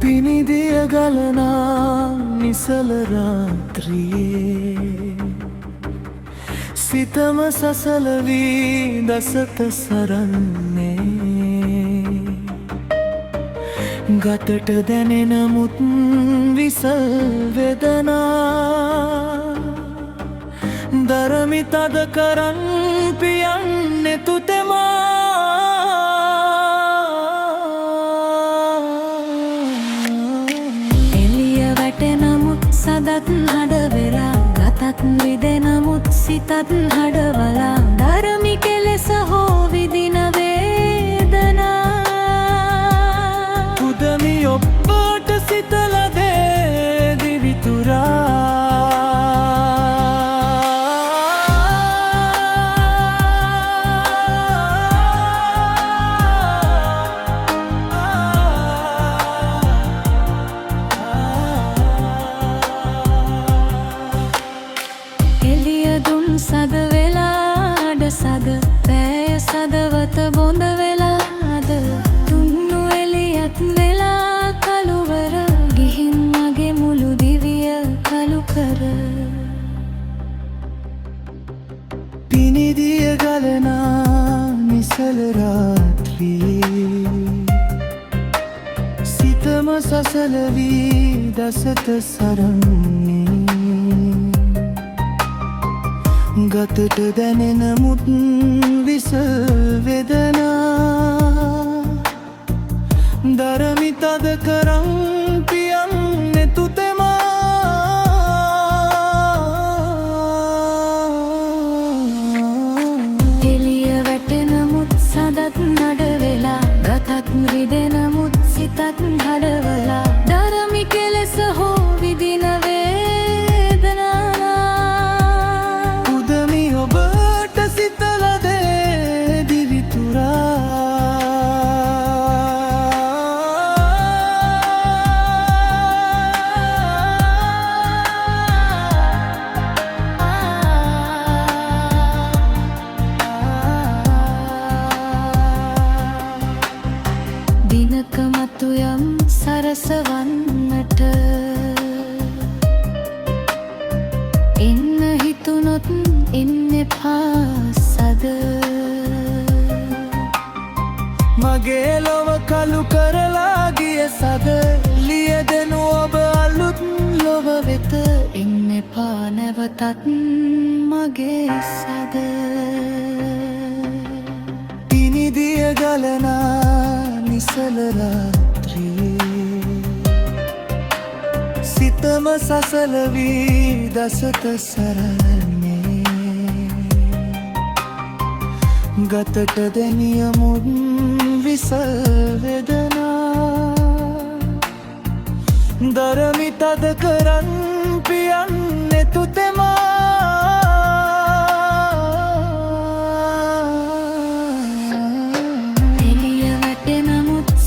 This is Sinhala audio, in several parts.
පිනිදිය ගලනා නිසල රාත්‍රියේ සිතම සසල වී දසත සරන්නේ ගතට දැනෙන මුත් විසල් වේදනා දරමි තද කරන් පියන්නේ තුතෙමා සදත් හඩවෙලා ගතත් විදෙනමුත් සිතත් හඩවලා ධරමි කෙලෙස හෝ විදින වේදනා පුදමි ඔබ්බට සිතලදේ දිවිතුරා සද වෙලාඩ සද පෑය සදවත බොඳ වෙලාද තුන්නු එලියත් වෙලා කළුවර ගිහින් මගේ මුළු දිවිය කළු කර පිනිදිය ගලනා නිසල රාත්‍රියේ සිතම සසල වී දසත සරන්නේ ගතට දැනෙන මුත් විසල් වේදනා දරමි තද කරන් පියන්නේ තුතෙමා එළිය වැටෙන මුත් සදත් නඩ වෙලා ගතත් රිදෙන මුත් සිතත් හඩවලා දරමි කෙලෙස හෝ විදින දිනක මතු යම් සරසවන්නට එන්න හිතුනොත් එන්න එපා සද මගේ ලොව කළු කරලා ගිය සද ලියදෙනු ඔබ අලුත් ලොව වෙත එන්න එපා නැවතත් මගේ සද පිනිදිය ගලනා නිසල රාත්‍රියේ සිතම සසල වී දසත සරන්නේ ගතට දැනිය මුත් විසල් වේදනා දරමි තද කරන් පියන්නේ තුතෙමා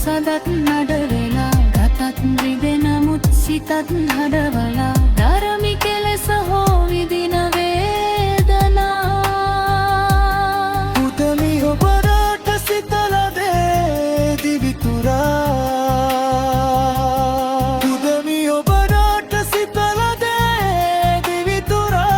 සදත් නඩ වෙලා ගතත් රිදෙනමුත් සිතත් හඩවලා දරමි කෙලෙස හෝ විදින වේදනා පුතමි ඔබට සිතලදේ දිවිතුරා පුතමි ඔබට සිතලදේ දිවිතුරා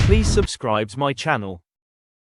Please subscribe my channel.